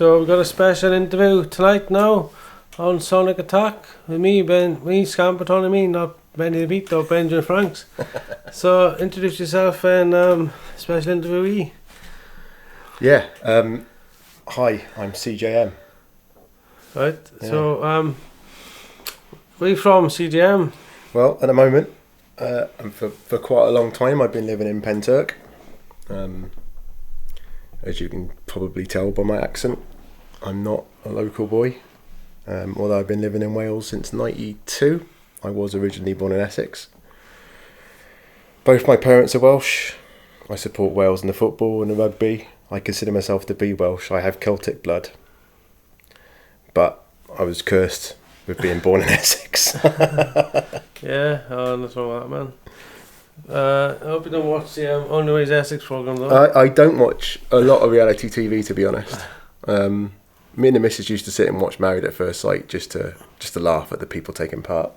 So we've got a special interview tonight now on Sonic Attack with me, Scamperton, not Benny the Beat, though, Benjamin Franks. So introduce yourself and special interviewee. Yeah, hi, I'm CJM. Right, Yeah. So where are you from, CJM? Well, at the moment, and for quite a long time, I've been living in Penturk. As you can probably tell by my accent, I'm not a local boy. Although I've been living in Wales since '92. I was originally born in Essex. Both my parents are Welsh. I support Wales in the football and the rugby. I consider myself to be Welsh. I have Celtic blood. But I was cursed with being born in Essex. Yeah, nothing wrong with that, man. I hope you don't watch the Only Ways Essex programme, though. I don't watch a lot of reality TV, to be honest. Me and the missus used to sit and watch Married at First Sight just to laugh at the people taking part.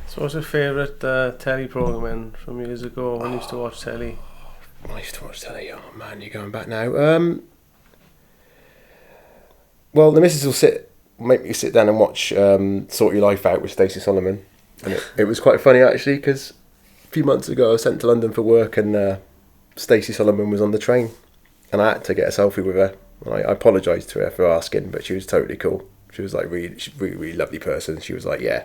So what's your favourite telly programme then from years ago when you used to watch telly? I used to watch telly. Oh man, you're going back now. Well, the missus will make me sit down and watch Sort Your Life Out with Stacey Solomon, and it was quite funny actually, because a few months ago I was sent to London for work, and Stacey Solomon was on the train, and I had to get a selfie with her. I apologised to her for asking, but she was totally cool. She was like really lovely person. She was like, yeah,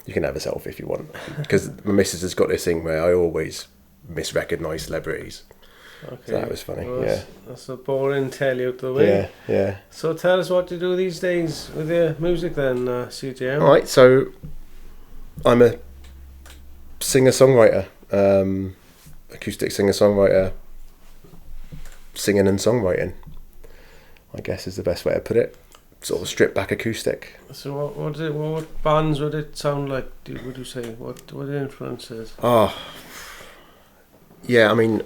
you can have a selfie if you want, because my missus has got this thing where I always misrecognise celebrities. Okay. So that was funny. Well, yeah, that's a boring telly out the way. Yeah. So tell us what you do these days with your music then, CJM. Alright, so I'm a singer-songwriter, acoustic singer-songwriter, singing and songwriting, I guess is the best way to put it. Sort of stripped back acoustic. So what bands would it sound like, would you say? What the influences? Oh, yeah, I mean,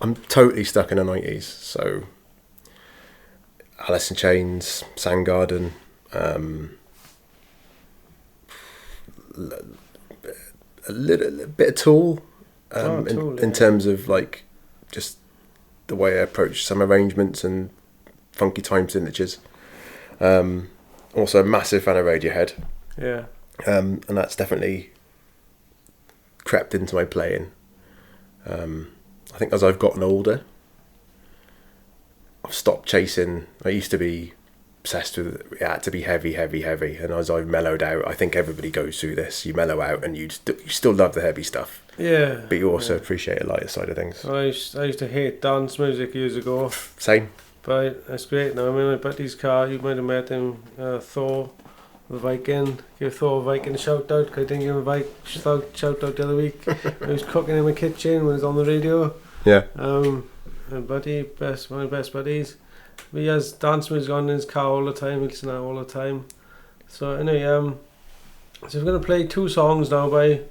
I'm totally stuck in the 90s, so Alice in Chains, Soundgarden, a little bit of Tool, in terms of like just the way I approach some arrangements and funky time signatures. Also a massive fan of Radiohead. Yeah. And that's definitely crept into my playing. I think as I've gotten older, I've stopped chasing. I used to be obsessed with it had to be heavy, and as I've mellowed out, I think everybody goes through this. You mellow out and you still love the heavy stuff. Yeah. But you also appreciate the lighter side of things. I used to hate dance music years ago. Same. But it's great now. I mean, my buddy's car, you might have met him, Thor, the Viking. Give Thor Viking a shout out, because I didn't give him a shout out the other week. I was cooking in my kitchen when it was on the radio. Yeah. My buddy, one of my best buddies, he has dance music on in his car all the time. He listens to that all the time. So anyway, so we're going to play two songs now by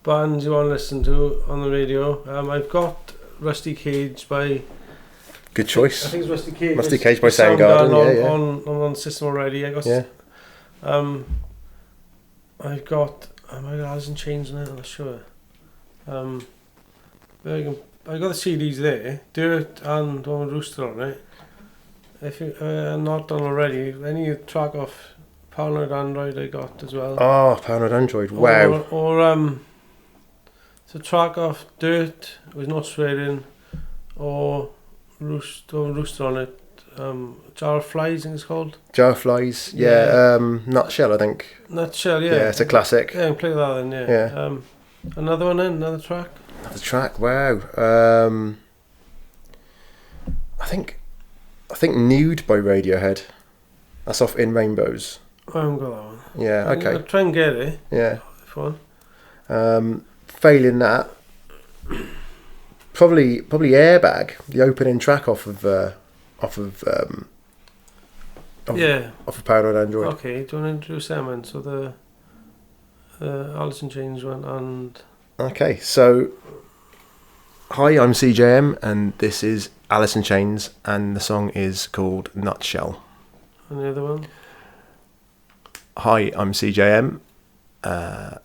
bands you want to listen to on the radio. I've got Rusty Cage by... Good choice. I think it's Rusty Cage. Rusty Cage by Soundgarden. Yeah. On the system already. I got. Yeah. I've got. I might have Alice in Chains on it. I'm not sure. I got the CDs there. Dirt and one with Rooster on it. If you not done already, any track off Paranoid Android I got as well. Oh, Paranoid Android! Wow. Or it's a track off Dirt with no swearing, or Rooster on it. Jar of Flies, I think it's called. Jar of Flies, yeah. Nutshell, I think. Nutshell, yeah. Yeah, it's a classic. Yeah, play that then, yeah. Yeah. Another one then, another track. Another track, wow. I think Nude by Radiohead. That's off In Rainbows. I haven't got that one. Yeah, okay. I'll try and get it. Yeah. Fun. Failing that, probably Airbag, the opening track off of Paranoid Android. Okay, do you want to introduce them then? So the Alice in Chains one and... Okay, so hi, I'm CJM and this is Alice in Chains and the song is called Nutshell. And the other one? Hi, I'm CJM. Paranoid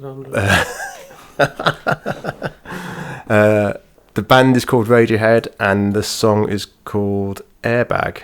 Android. The band is called Radiohead and the song is called Airbag.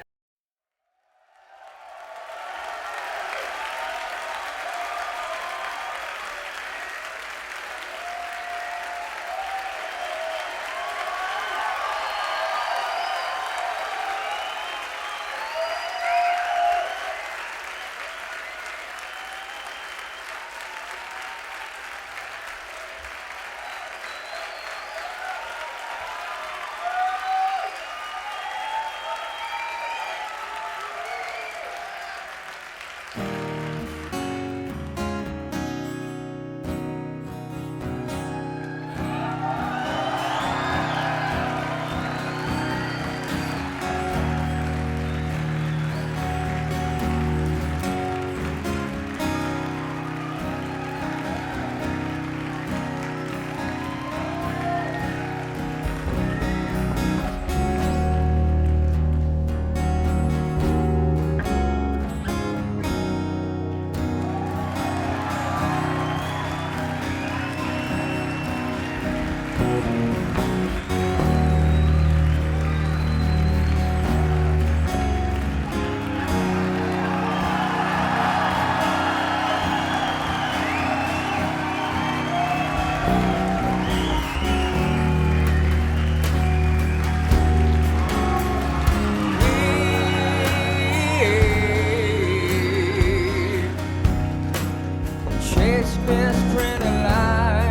Chase this pretty lies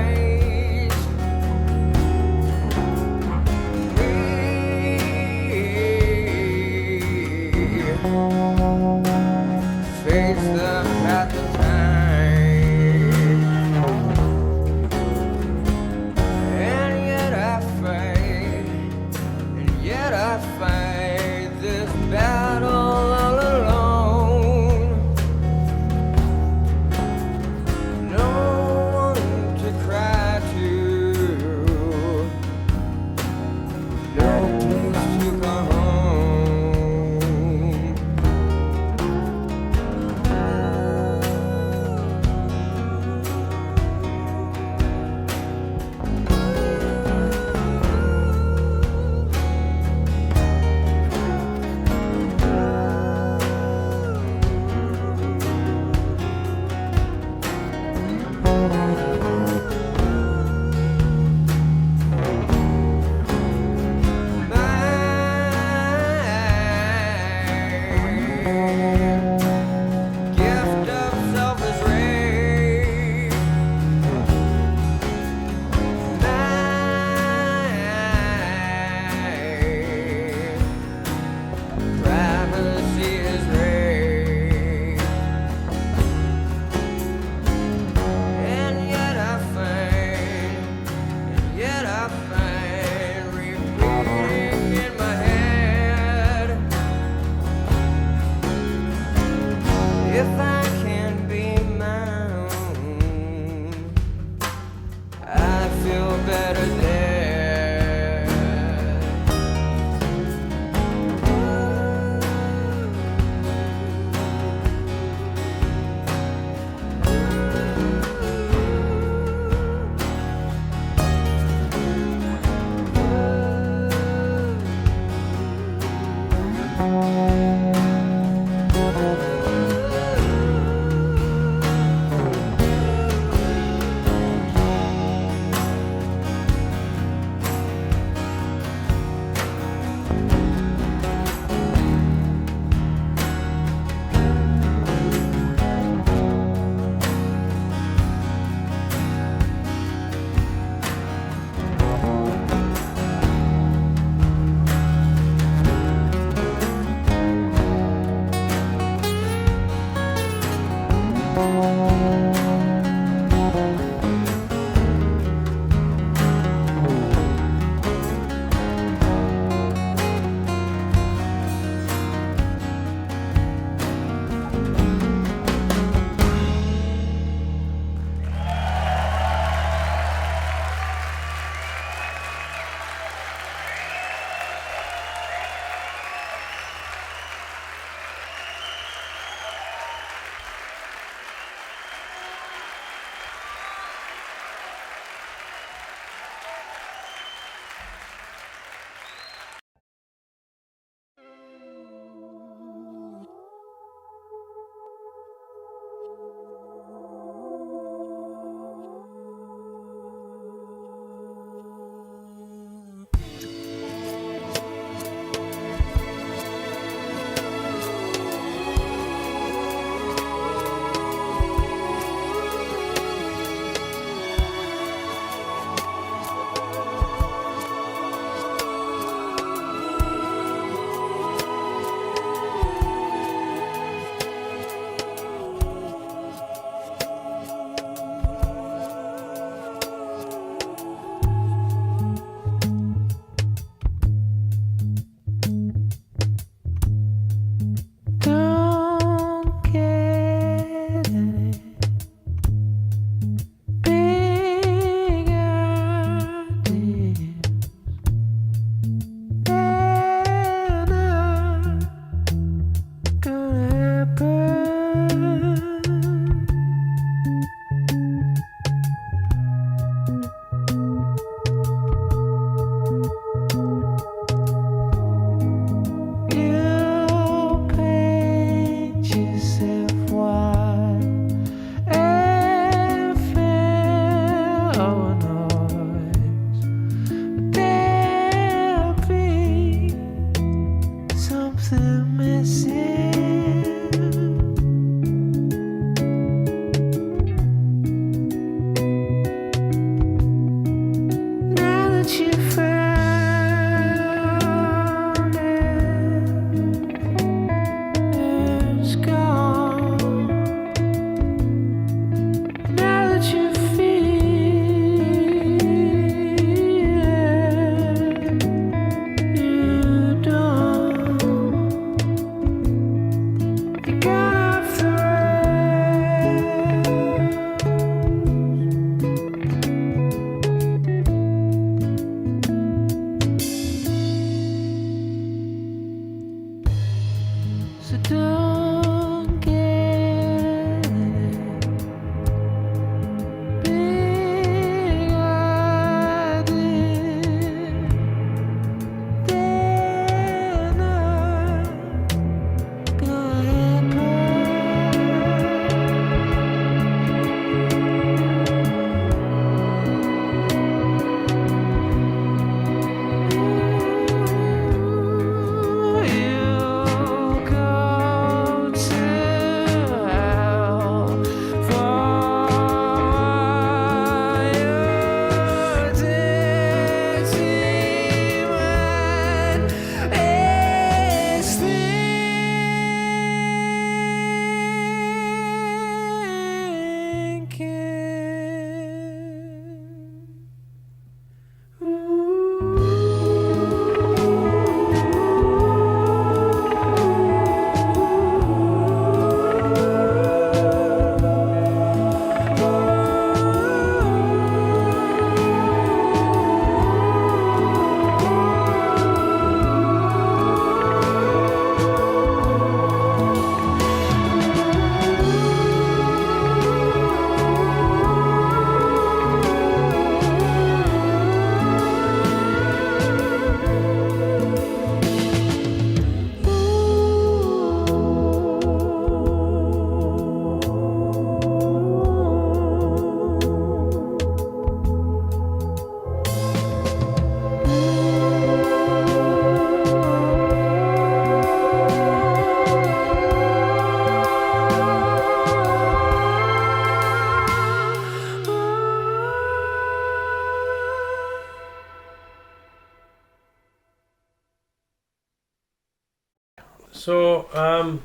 So,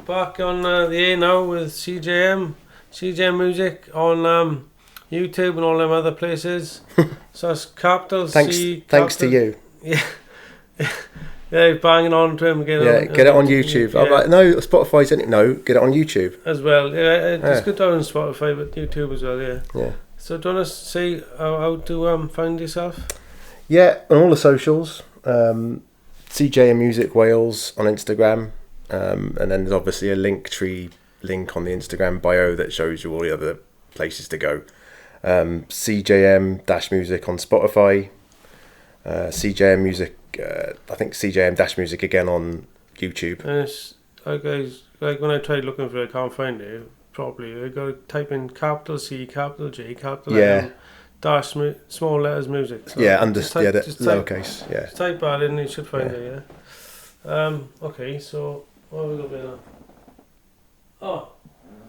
back on the air now with CJM Music on YouTube and all them other places. So it's capital C. Thanks to you. Yeah. Yeah, banging on to him. Get it on YouTube. Yeah. I'm like, no, Spotify's in it. No, get it on YouTube As well. Yeah, it's good on Spotify, but YouTube as well, yeah. Yeah. So do you want to say how to find yourself? Yeah, on all the socials. CJM-music-wales on Instagram. And then there's obviously a Linktree link on the Instagram bio that shows you all the other places to go. CJM-music on Spotify. CJM Music, I think CJM-music again on YouTube. And it's like when I tried looking for it, I can't find it properly. I got to type in capital C, capital J, capital M, dash small letters music. So lowercase. Yeah. Just type that in, you should find it. Yeah. Okay, so what have we got now? Oh,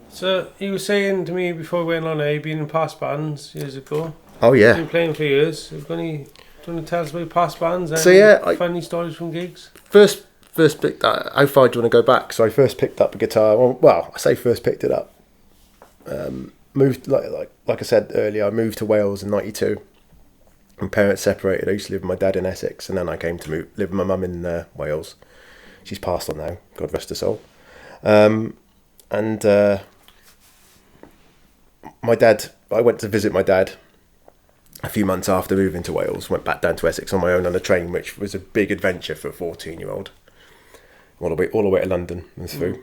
so you were saying to me before we went on air, you've been in past bands years ago. Oh yeah. You've been playing for years. Do you want to tell us about past bands? Funny stories from gigs. First picked. How far do you want to go back? So I first picked up a guitar. Well, I say first picked it up. Moved like I said earlier. I moved to Wales in '92. My parents separated. I used to live with my dad in Essex, and then I came to live with my mum in Wales. She's passed on now. God rest her soul. My dad. I went to visit my dad a few months after moving to Wales. Went back down to Essex on my own on a train, which was a big adventure for a 14-year-old. All the way to London and through.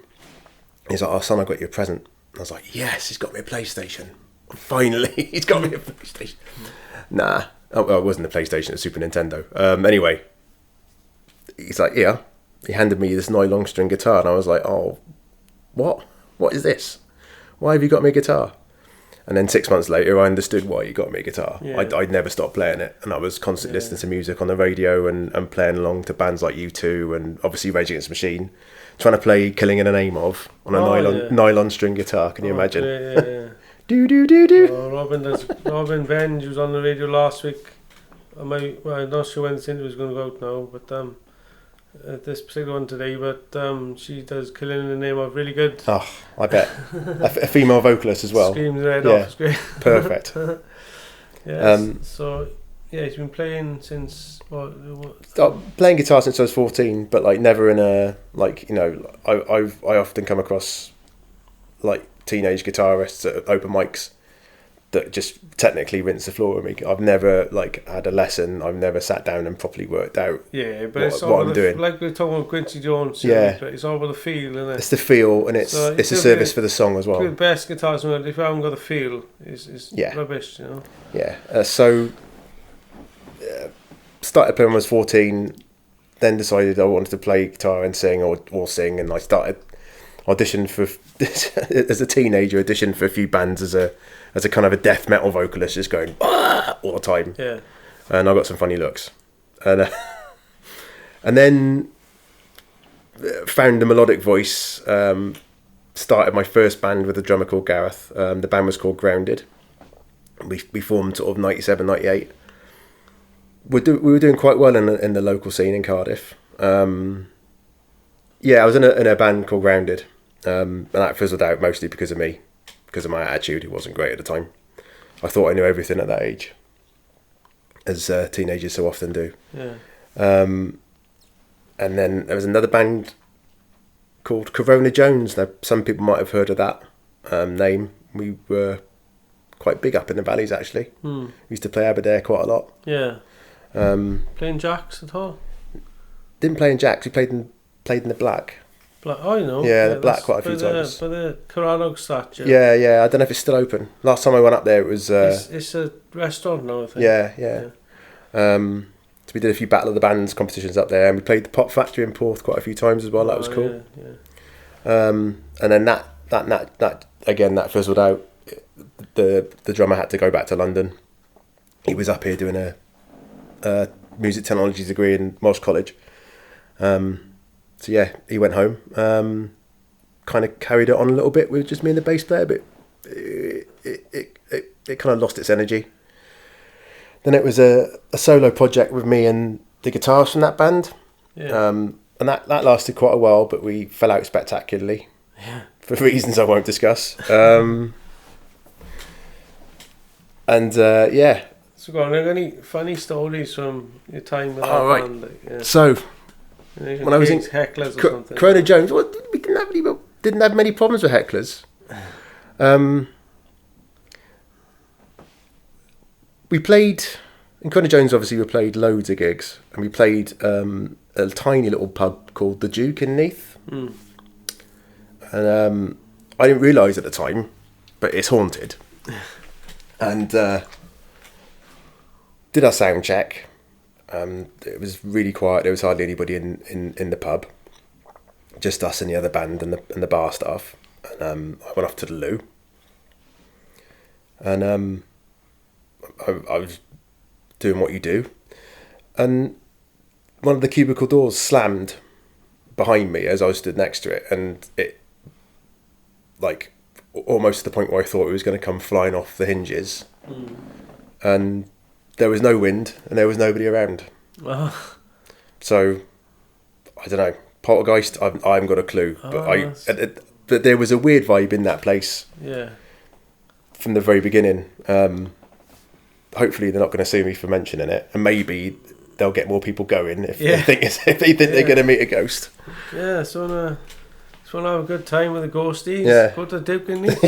He's like, "Oh son, I got you a present." I was like, "Yes, he's got me a PlayStation. Finally, he's got me a PlayStation." Nah, it wasn't a PlayStation, a Super Nintendo. Anyway, he's like, "Yeah." He handed me this nylon string guitar, and I was like, "Oh, what? What is this? Why have you got me a guitar?" And then 6 months later, I understood why you got me a guitar. Yeah. I'd never stopped playing it, and I was constantly listening to music on the radio and playing along to bands like U2 and obviously Rage Against the Machine, trying to play "Killing in the Name of" on a nylon string guitar. Can you imagine? Yeah. Do do do do. Robin Venge was on the radio last week. I'm not sure when this interview is going to go out now, but this particular one today, but she does "Killing in the Name of" really good. Oh, I bet. a female vocalist as well. Screams her head off. It's great. Perfect. So he's been playing since what? Playing guitar since I was 14, but like never in a I often come across like teenage guitarists at open mics that just technically rinse the floor with me. I've never like had a lesson. I've never sat down and properly worked out. Yeah, but it's all what I'm doing. Like we were talking about Quincy Jones. Yeah, but it's all about the feel, isn't it? It's the feel, and it's a service for the song as well. The best guitars in the world, if you haven't got the feel, is rubbish, you know. Yeah. Started playing when I was 14. Then decided I wanted to play guitar and sing or sing, and I started auditioned for as a teenager. Auditioned for a few bands as a kind of a death metal vocalist, just going all the time. Yeah. And I got some funny looks, and then found the melodic voice. Started my first band with a drummer called Gareth. The band was called Grounded. We formed sort of 97, 98. We were doing quite well in the local scene in Cardiff. I was in a band called Grounded, and that fizzled out mostly because of me. Because of my attitude, it wasn't great at the time. I thought I knew everything at that age, as teenagers so often do. Yeah. And then there was another band called Corona Jones. Now, some people might have heard of that name. We were quite big up in the valleys, actually. We used to play Aberdare quite a lot. Yeah. Playing jacks at all? Didn't play in jacks. We played in the black. Oh, you know. Yeah, the black quite a few times. For the Carradog statue. Yeah. I don't know if it's still open. Last time I went up there, it was... it's a restaurant now, I think. Yeah. So we did a few Battle of the Bands competitions up there, and we played the Pop Factory in Porth quite a few times as well. That was cool. Yeah. And then that again, that fizzled out. The drummer had to go back to London. He was up here doing a music technology degree in Moss College. So yeah, he went home. Kind of carried it on a little bit with just me and the bass player, but it kind of lost its energy. Then it was a solo project with me and the guitars from that band. Yeah. and that lasted quite a while, but we fell out spectacularly for reasons I won't discuss. Yeah. So go on, are there any funny stories from your time with that right. band? Like, yeah. So When I was in hecklers or something. Corona Jones, well, we didn't have many problems with hecklers. We played in Corona Jones. Obviously, we played loads of gigs, and we played a tiny little pub called the Duke in Neath. And I didn't realise at the time, but it's haunted. And did our sound check. It was really quiet. There was hardly anybody in the pub, just us and the other band and the bar staff. And I went off to the loo, and I was doing what you do, and one of the cubicle doors slammed behind me as I stood next to it, and it, like, almost to the point where I thought it was going to come flying off the hinges. And there was no wind and there was nobody around. So I don't know, poltergeist, I haven't got a clue, but there was a weird vibe in that place from the very beginning. Hopefully they're not going to sue me for mentioning it, and maybe they'll get more people going if they think they're going to meet a ghost. Yeah, so just want to have a good time with the ghosties. Go to Duke and Neath.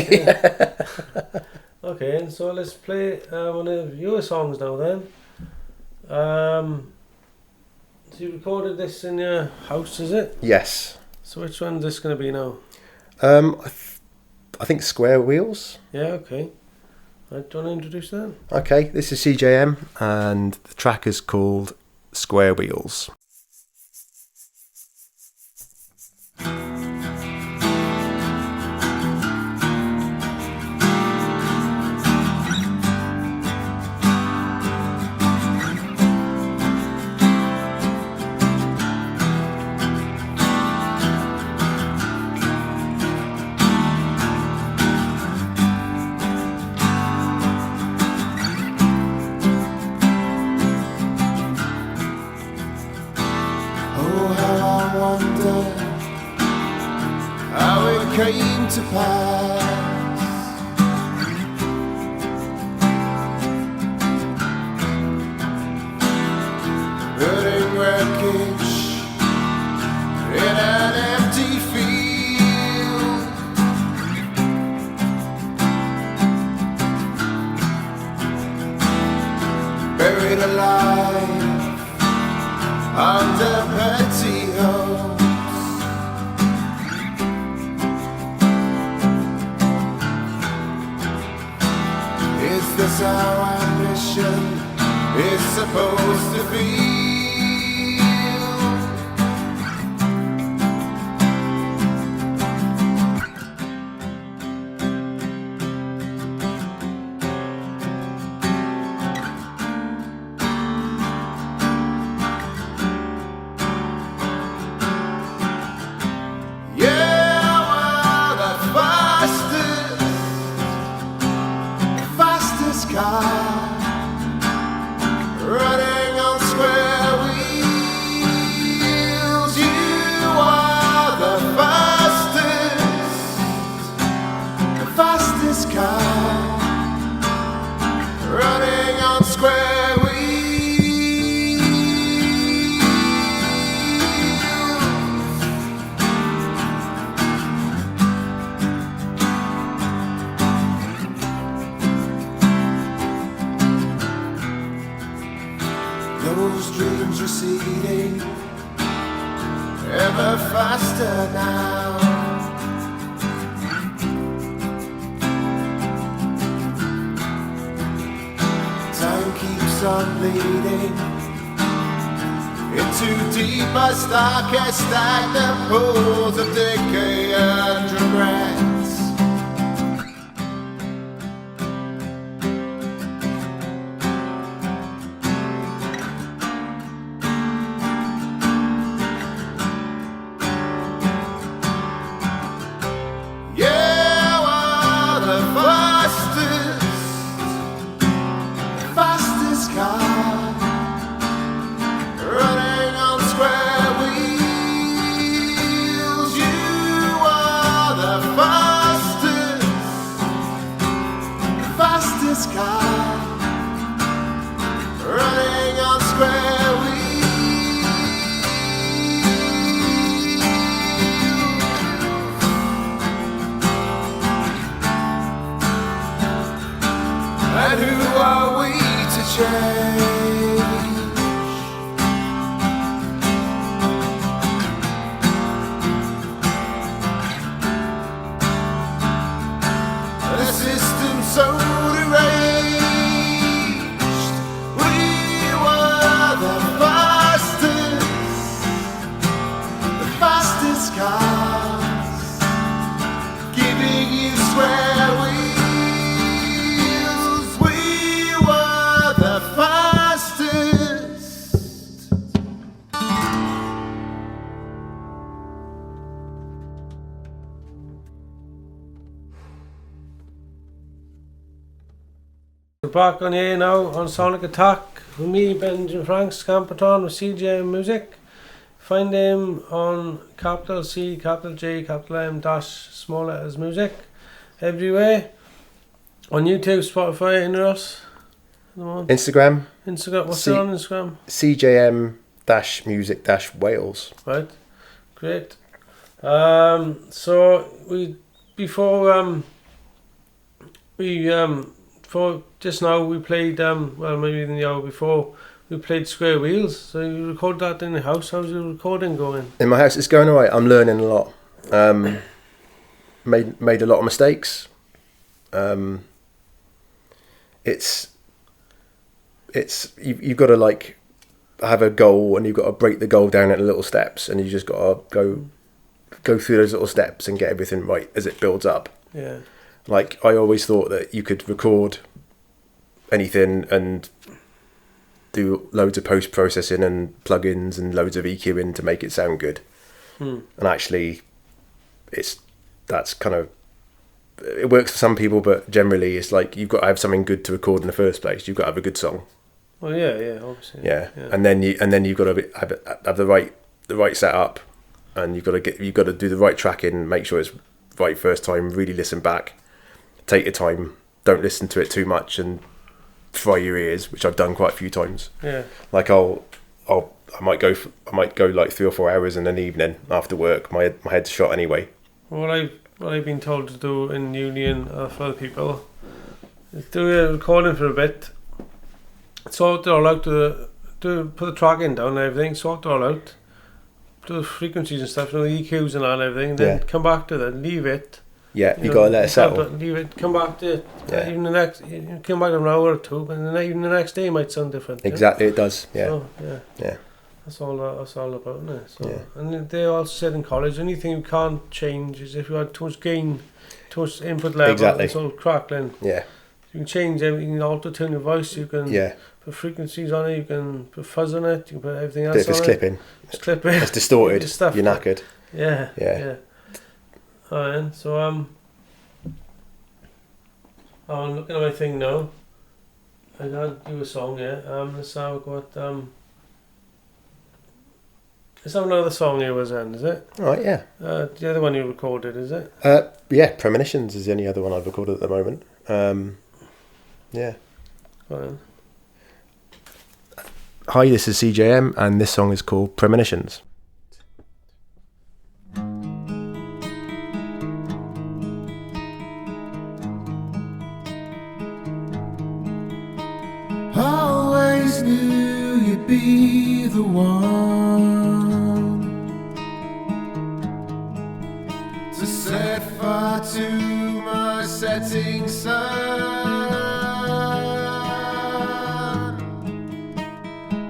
Okay, and so let's play one of your songs now then. So you recorded this in your house, is it? Yes. So which one's this going to be now? I think Square Wheels. Yeah, okay. Do you want to introduce that? Okay, this is CJM, and the track is called Square Wheels. Came to pass. Burning wreckage in an empty field. Buried alive under pantyhose. Is this how ambition is supposed to feel? Yeah, well, the fastest car running on square wheels. You are the fastest car running on square wheels. Those dreams receding ever faster now. Time keeps on bleeding into deeper, starker, stagnant pools of decay and regrets. Yeah, well, the fastest car running on square wheels. We're back on here now on Sonic Attack with me, Benjamin Franks, Camperton with CJM Music. Find him on capital C, capital J, capital M, dash, small letters music everywhere. On YouTube, Spotify, Interus. Instagram. What's it on Instagram? CJM-music-wales. Right, great. So before just now we played maybe in the hour before we played Square Wheels. So you recorded that in the house. How's your recording going? In my house, it's going alright. I'm learning a lot. Made a lot of mistakes. It's you've got to like have a goal, and you've got to break the goal down into little steps, and you just got to go through those little steps and get everything right as it builds up. Yeah. Like, I always thought that you could record anything and do loads of post-processing and plugins and loads of EQing to make it sound good. And actually, that's kind of, it works for some people, but generally it's like you've got to have something good to record in the first place. You've got to have a good song. Well, yeah, obviously. Yeah. And then you've got to have the right setup, and you've got to do the right tracking, make sure it's right first time. Really listen back, take your time, don't listen to it too much and fry your ears, which I've done quite a few times. Yeah. Like I might go like 3 or 4 hours in an evening after work. My head's shot anyway. What I've been told to do in union for other people is do a recording for a bit, sort it all out, put the tracking down and everything, sort it all out, do the frequencies and stuff, the EQs and all and everything, then come back to that, leave it. Yeah, you got to let it settle. Leave it, come back to it. Even the next, you come back in an hour or two, but even the next day might sound different. Exactly, it does. Yeah. So, yeah. That's all about, isn't it? So, and they also said in college, the only thing you can't change is if you had too much gain, too much input level, exactly. It's all crackling. Yeah. You can change everything, you can auto-tune your voice, you can put frequencies on it, you can put fuzz on it, you can put everything else on it. If it's clipping. It's distorted, you're knackered. Yeah. Alright, so I'm looking at my thing now. I can't do a song yet. Let's have a go at let's have another song here was in, is it? Alright, yeah. The other one you recorded, is it? Yeah, Premonitions is the only other one I've recorded at the moment. Yeah. Right. Hi, this is CJM, and this song is called Premonitions. Always knew you'd be the one to set fire to my setting sun.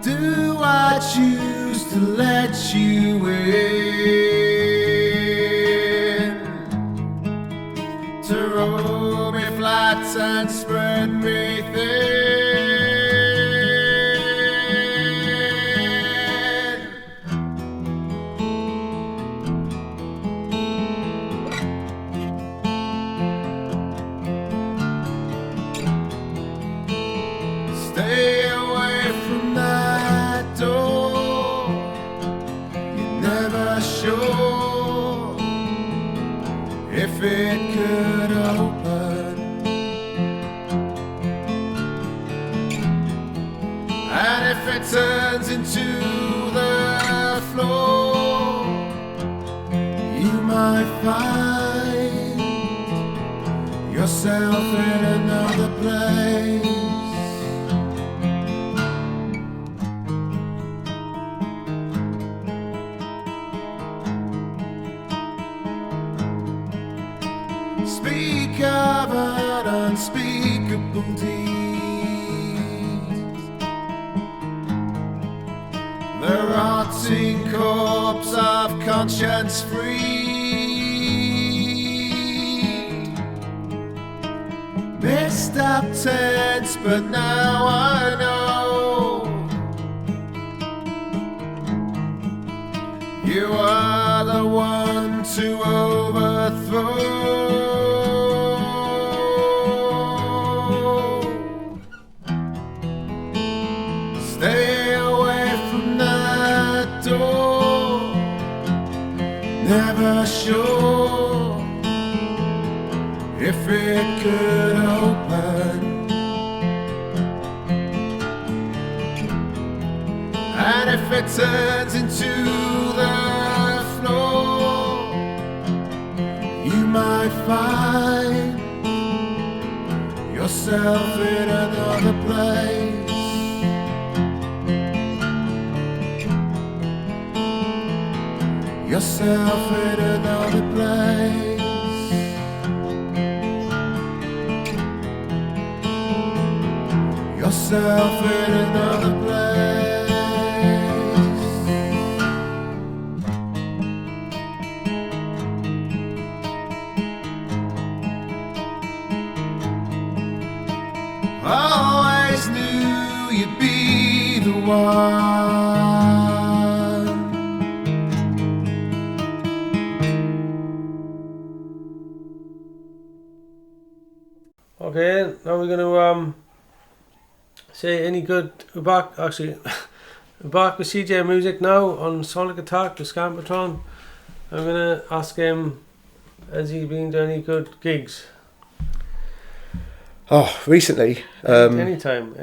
Do I choose to let you in, to roll me flat and spread me thin? Stay away from that door. You're never sure if it could open, and if it turns into the floor, you might find yourself in another place. Speak of an unspeakable deed, the rotting corpse of conscience free. Messed up tense, but now I know you are the one to overthrow. the shore. If it could open, and if it turns into the floor, you might find yourself in another place. Yourself in another place. Yourself in another place. I always knew you'd be the one. Okay, now we're going to say any good. We're back actually. We're back with CJ Music now on Sonic Attack with Scampatron. I'm going to ask him, has he been to any good gigs? Oh, recently. Anytime.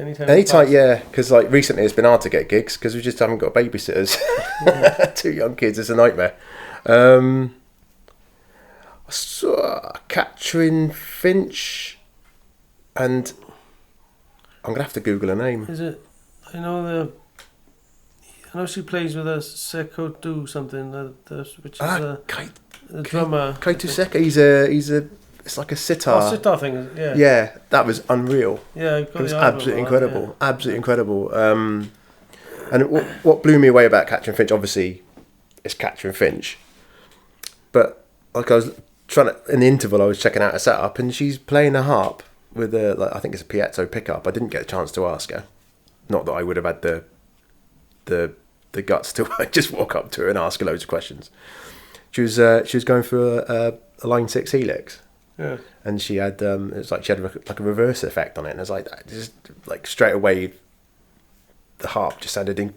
Yeah, because like recently it's been hard to get gigs because we just haven't got babysitters. Yeah. 2 young kids, it's a nightmare. I saw Catherine Finch, and I'm gonna have to Google her name. Is it? I know she plays with us. Seko do something. Which is the drummer. Kaito Seka. He's a. It's like a sitar. Oh, sitar thing. Yeah. Yeah, that was unreal. Yeah, it was absolutely incredible. Yeah. Absolutely incredible. And what blew me away about Catherine Finch, obviously, is Catherine Finch. But like I was trying to, in the interval, I was checking out her setup, and she's playing a harp with I think it's a piezo pickup. I didn't get a chance to ask her. Not that I would have had the guts to just walk up to her and ask her loads of questions. She was going for a Line 6 Helix. Yeah. And she had it's like she had like a reverse effect on it, and it's like just like straight away the harp just sounded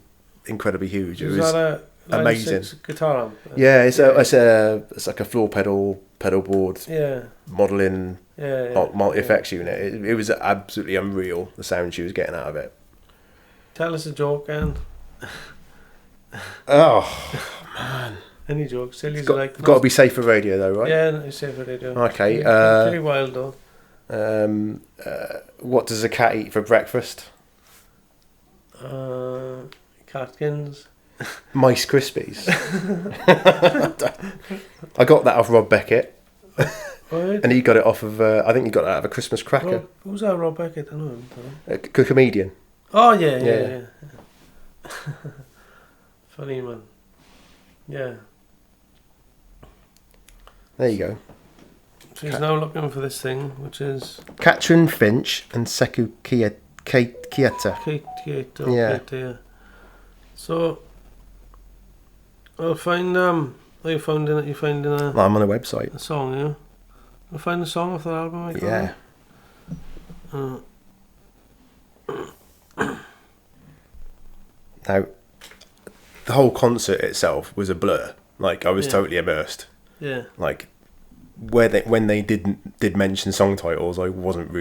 incredibly huge. It was that a amazing 6 guitar amp? Yeah, it's like a floor pedal board. Yeah. Modeling. Yeah. Multi effects unit. It was absolutely unreal, the sound she was getting out of it. Tell us a joke, Anne. Oh man. Any jokes? Silly got to be safe for radio though, right? Yeah, it's safe for radio. Okay. Pretty wild though. What does a cat eat for breakfast? Catkins. Mice Krispies. I got that off Rob Beckett. Right. And he got it off of, I think he got it out of a Christmas cracker. Who's that, Rob Beckett? I know him. A comedian. Oh, yeah. Funny, man. Yeah. There you go. So he's now looking for this thing, which is... Catherine Finch and Sekou Keita. Keita. Yeah. So, I'll find... you finding a... I'm on a website. A song, yeah? I'll find a song off that album, I Yeah. Now, the whole concert itself was a blur. Like, I was totally immersed. Yeah. Like, when they did mention song titles, it wasn't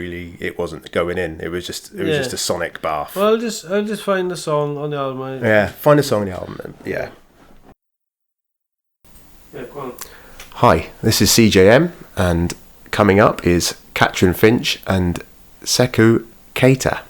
going in. It was just a sonic bath. Well, I'll just find the song on the album. Find a song on the album. Yeah. Yeah, go on. Hi, this is CJM, and coming up is Catherine Finch and Sekou Keita.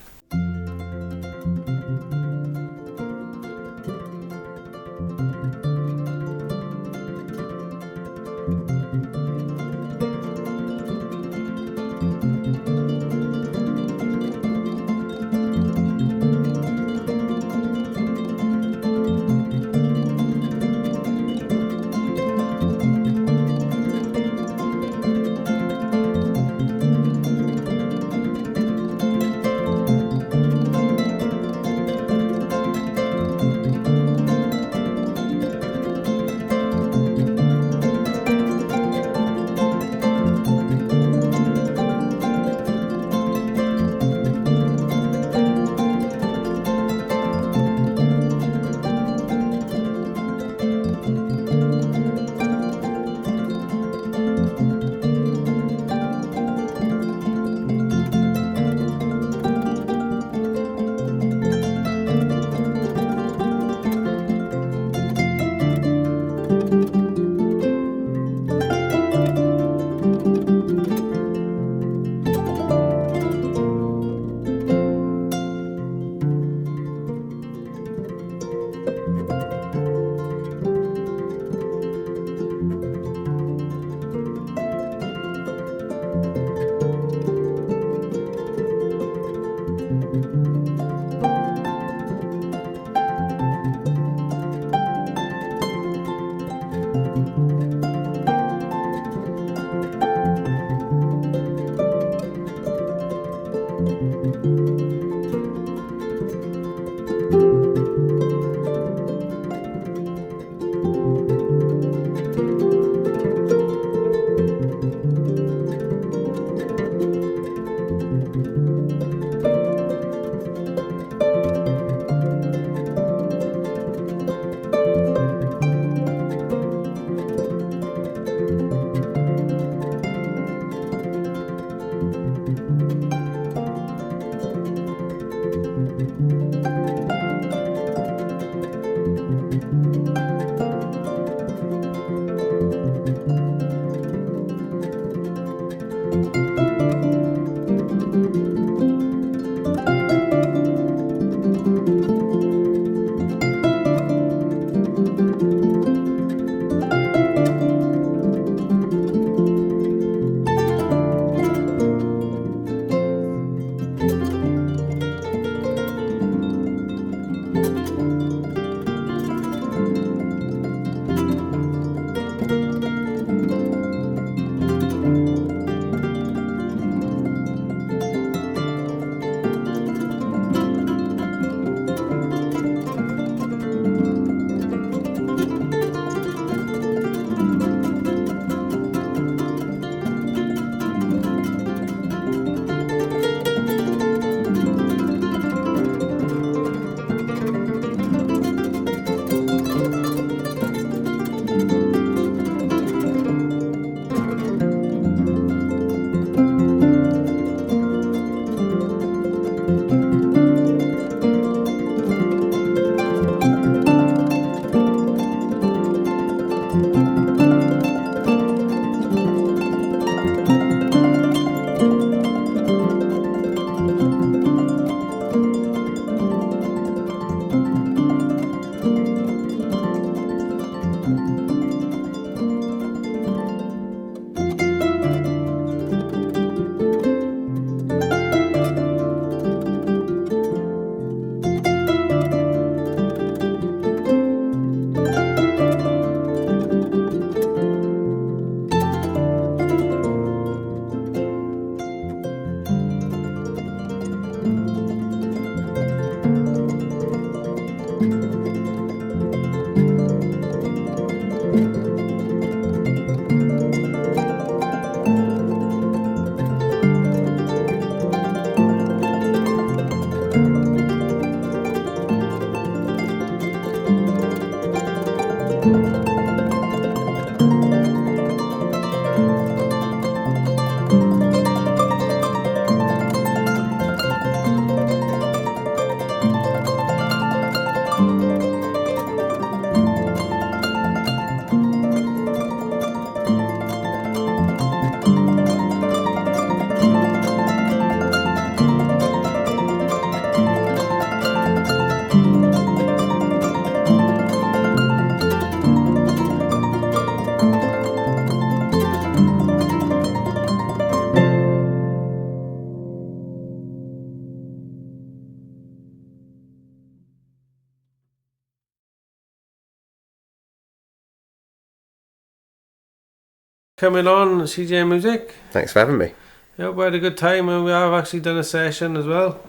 Coming on CJM Music. Thanks for having me. Yeah, we had a good time, and we have actually done a session as well.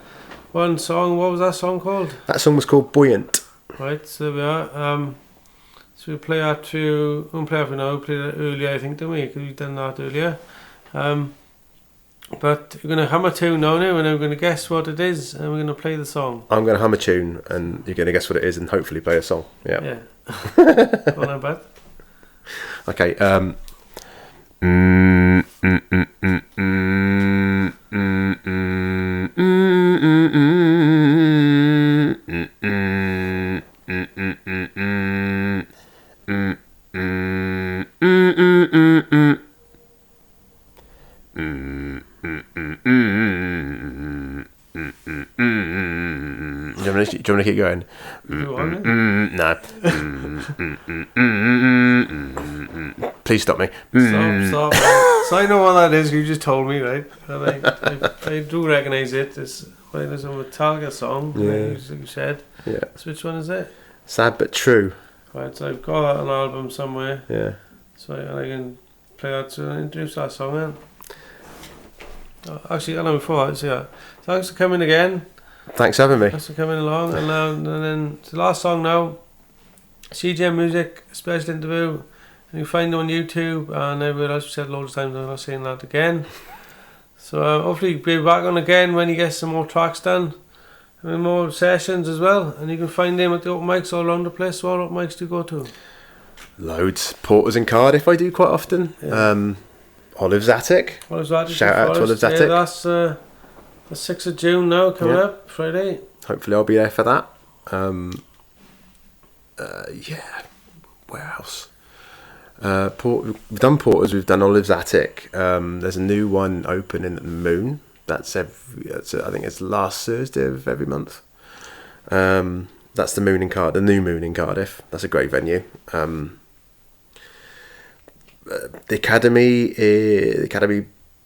One song, what was that song called? That song was called Buoyant. Right, so there we are. So we play that through, we won't play that for now, we played it earlier I think, didn't we? Because we've done that earlier. But we're going to hum a tune now, and then we're going to guess what it is, and we're going to play the song. I'm going to hum a tune, and you're going to guess what it is, and hopefully play a song. Yeah. Yeah. Go on, bud. Okay. Do you want to keep going? No. Please stop me. Stop. So I know what that is, you just told me, right? And I do recognise it. It's a Metallica song, Yeah. you said. Yeah. So which one is it? Sad but true. Right, so I've got an album somewhere. Yeah. So I can play that to introduce that song then. Actually, I know before that, so yeah. Thanks for coming again. Thanks for having me. Thanks for coming along. And then the last song now, CJM Music, special interview. And you find it on YouTube and everywhere else. We said loads of times, I'm not saying that again. So hopefully you'll be back on again when you get some more tracks done. And more sessions as well. And you can find them at the open mics all around the place. What open mics do you go to? Loads. Porters in Cardiff I do quite often. Yeah. Olive's Attic. Olive's Attic. Shout out to Olive's Attic. Yeah, that's the 6th of June now, coming up, Friday. Hopefully I'll be there for that. And Yeah, where else? We've done Porters, we've done Olive's Attic. There's a new one opening at the Moon. I think it's last Thursday of every month. That's the Moon in the new Moon in Cardiff. That's a great venue. The Academy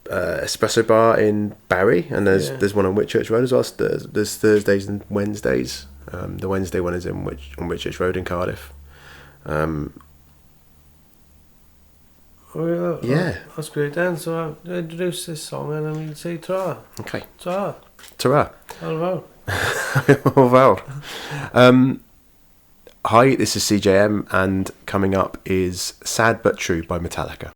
Espresso Bar in Barry, and there's one on Whitchurch Road as well. There's Thursdays and Wednesdays. The Wednesday one is on Whitchurch Road in Cardiff. Yeah, that's great then. So I introduce this song and I'm going to say ta. Okay. Ta. Ta-ra. Hello. Well. Hi, this is CJM, and coming up is Sad But True by Metallica.